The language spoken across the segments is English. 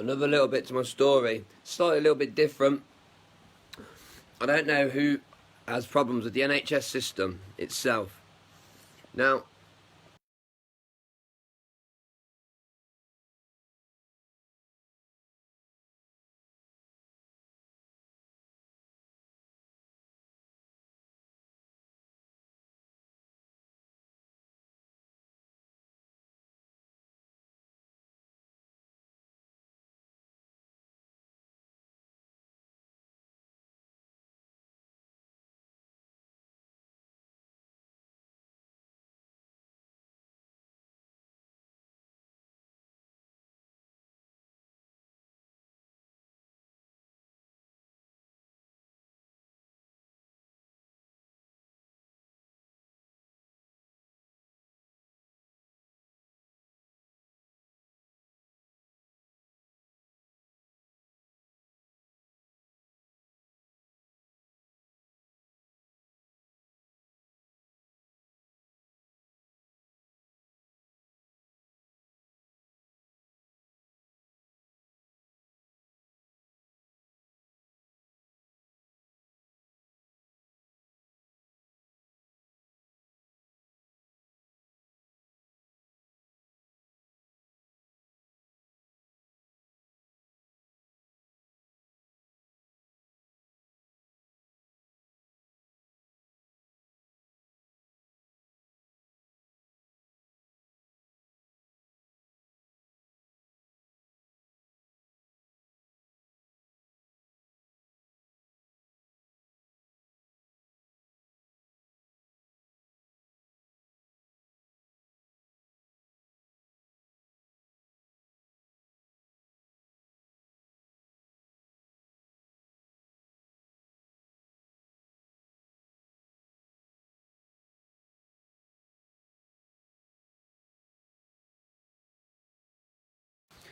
another little bit to my story. Slightly a little bit different. I don't know who has problems with the NHS system itself. Now,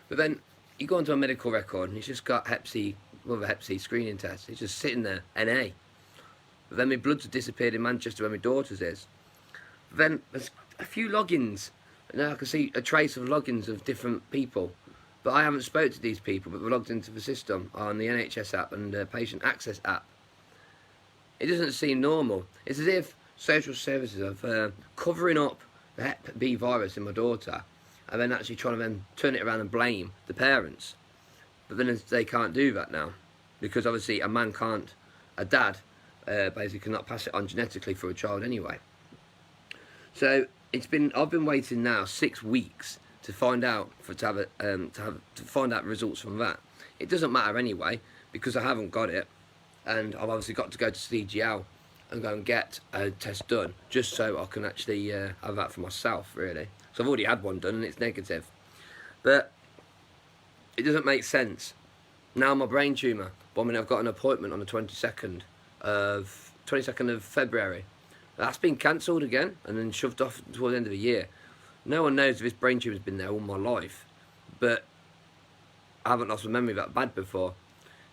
but then you go onto a medical record and he's just got Hep C, well, a Hep C screening test. He's just sitting there, NA. But then my bloods have disappeared in Manchester where my daughter's is. But then there's a few logins. Now I can see a trace of logins of different people. But I haven't spoke to these people, but we're logged into the system on the NHS app and the Patient Access app. It doesn't seem normal. It's as if social services are covering up the Hep B virus in my daughter and then actually trying to then turn it around and blame the parents. But then they can't do that now because obviously a dad basically cannot pass it on genetically for a child anyway. So I've been waiting now 6 weeks to find out to find out results from that. It doesn't matter anyway because I haven't got it, and I've obviously got to go to CGL and go and get a test done just so I can actually have that for myself, really. So I've already had one done and it's negative, but it doesn't make sense. Now my brain tumour. Well, I mean, I've got an appointment on the 22nd of February. That's been cancelled again and then shoved off toward the end of the year. No one knows if this brain tumour's been there all my life, but I haven't lost my memory that bad before.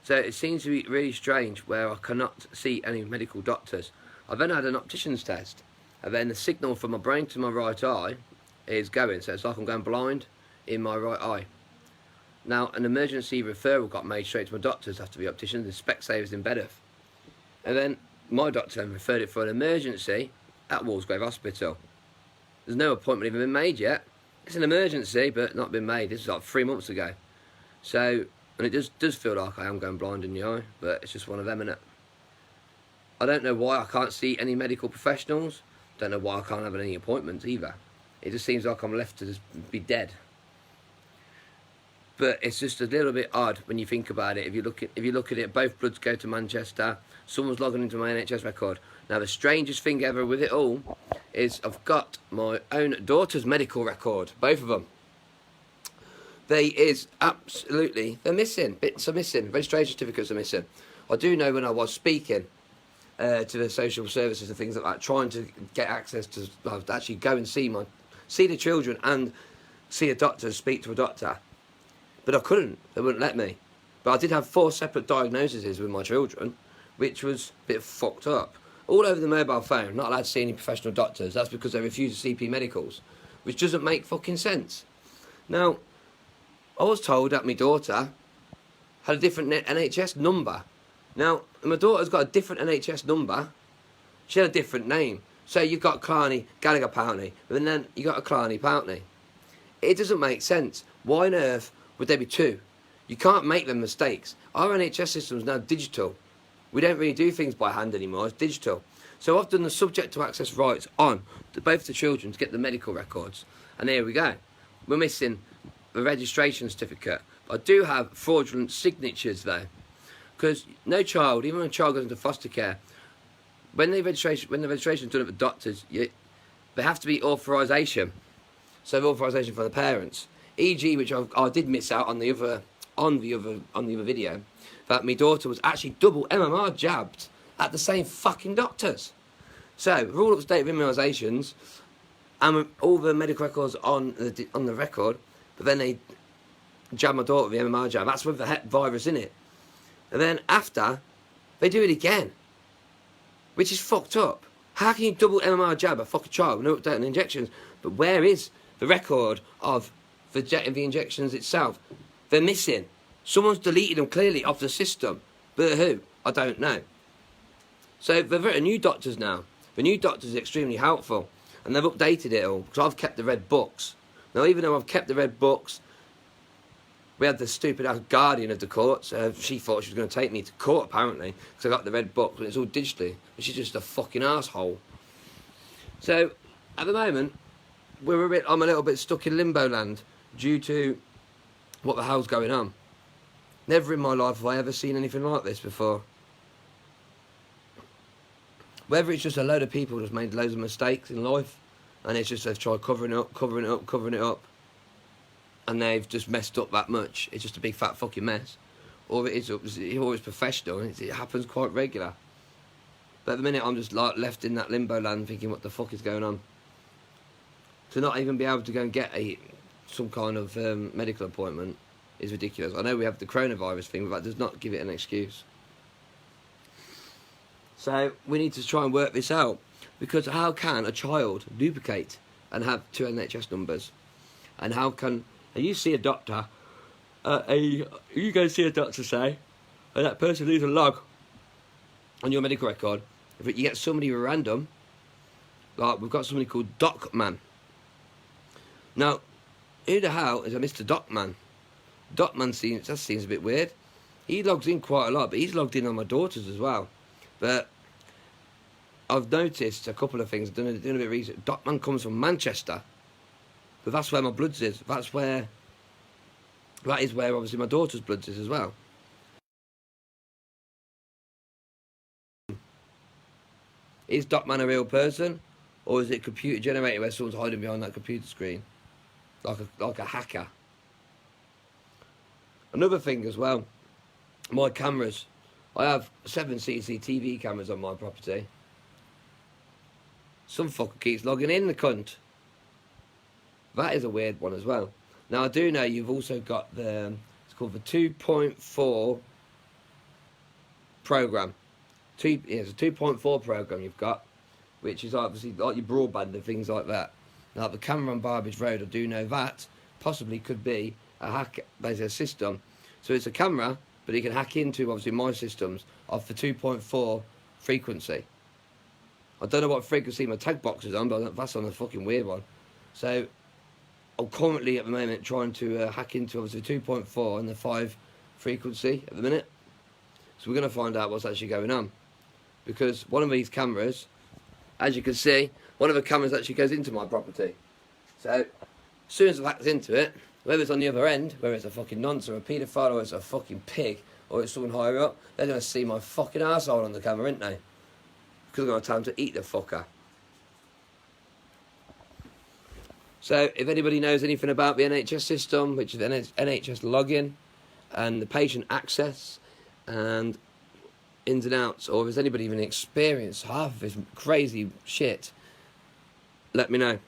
So it seems to be really strange where I cannot see any medical doctors. I've then had an optician's test, and then the signal from my brain to my right eye is going, so it's like I'm going blind in my right eye. Now, an emergency referral got made straight to my doctors after the optician, the Specsavers in Bedford. And then my doctor then referred it for an emergency at Walsgrave Hospital. There's no appointment even been made yet. It's an emergency, but not been made. This was like 3 months ago. So, and it does feel like I am going blind in the eye, but it's just one of them, innit? I don't know why I can't see any medical professionals. Don't know why I can't have any appointments either. It just seems like I'm left to just be dead. But it's just a little bit odd when you think about it. If you look at it, both bloods go to Manchester. Someone's logging into my NHS record. Now the strangest thing ever with it all is I've got my own daughter's medical record. Both of them. They're missing. Bits are missing. Registration certificates are missing. I do know when I was speaking to the social services and things like that, trying to get access to actually go and see the children and see a doctor, speak to a doctor. But I couldn't. They wouldn't let me. But I did have 4 separate diagnoses with my children, which was a bit fucked up. All over the mobile phone, not allowed to see any professional doctors. That's because they refuse CP medicals, which doesn't make fucking sense. Now, I was told that my daughter had a different NHS number. Now, my daughter's got a different NHS number. She had a different name. So you've got Clarny Gallagher Pountney, but then you got a Clarny Pountney. It doesn't make sense. Why on earth would there be two? You can't make them mistakes. Our NHS system is now digital. We don't really do things by hand anymore. It's digital. So I've done the subject to access rights on both the children to get the medical records. And here we go. We're missing the registration certificate. I do have fraudulent signatures though. Because no child, even when a child goes into foster care, when the registration is done at the doctors, there have to be authorisation. So the authorisation for the parents. E.g., which I did miss out on the other video, that my daughter was actually double MMR jabbed at the same fucking doctors. So we're all up to date with immunisations, and all the medical records on the record, but then they jab my daughter with the MMR jab. That's with the Hep virus in it. And then after, they do it again, which is fucked up. How can you double MMR jab a fucking child with no update on the injections? But where is the record of the injections itself? They're missing. Someone's deleted them clearly off the system. But who? I don't know. So they've written new doctors now. The new doctors are extremely helpful. And they've updated it all. Because I've kept the red books. Now, even though I've kept the red books, we had the stupid ass guardian of the court. So she thought she was going to take me to court, apparently. Because I got the red book. But it's all digitally. But she's just a fucking asshole. So, at the moment, I'm a little bit stuck in limbo land. Due to what the hell's going on. Never in my life have I ever seen anything like this before. Whether it's just a load of people that's made loads of mistakes in life, and it's just they've tried covering it up, and they've just messed up that much. It's just a big fat fucking mess. Or it's professional, and it happens quite regular. But at the minute, I'm just like left in that limbo land, thinking, what the fuck is going on? To not even be able to go and get some kind of medical appointment is ridiculous. I know we have the coronavirus thing, but that does not give it an excuse. So we need to try and work this out, because how can a child duplicate and have two NHS numbers? And how can you see a doctor? You go see a doctor, say, and that person leaves a log on your medical record. If you get somebody random, like we've got somebody called Docman. Now, who the hell is a Mr. Docman? Docman seems a bit weird. He logs in quite a lot, but he's logged in on my daughter's as well. But I've noticed a couple of things. Doing a bit of research. Docman comes from Manchester, but that's where my bloods is. That is where obviously my daughter's bloods is as well. Is Docman a real person, or is it computer generated where someone's hiding behind that computer screen, like a hacker? Another thing as well, my cameras. I have 7 CCTV cameras on my property. Some fucker keeps logging in, the cunt. That is a weird one as well. Now I do know you've also got it's called the 2.4 program. It's a 2.4 program you've got, which is obviously like your broadband and things like that. Now the camera on Barbage Road, I do know that possibly could be a hack, basically a system. So it's a camera, but it can hack into obviously my systems of the 2.4 frequency. I don't know what frequency my tag box is on, but that's on a fucking weird one. So I'm currently at the moment trying to hack into obviously 2.4 and the 5 frequency at the minute. So we're going to find out what's actually going on, because one of these cameras, as you can see, one of the cameras actually goes into my property. So as soon as I've hacked into it, whoever's on the other end, whether it's a fucking nonce or a paedophile or it's a fucking pig or it's someone higher up, they're going to see my fucking arsehole on the camera, ain't they? Because I'm going to tell them to eat the fucker. So if anybody knows anything about the NHS system, which is the NHS login and the patient access and ins and outs, or if there's anybody even experienced half of this crazy shit, let me know.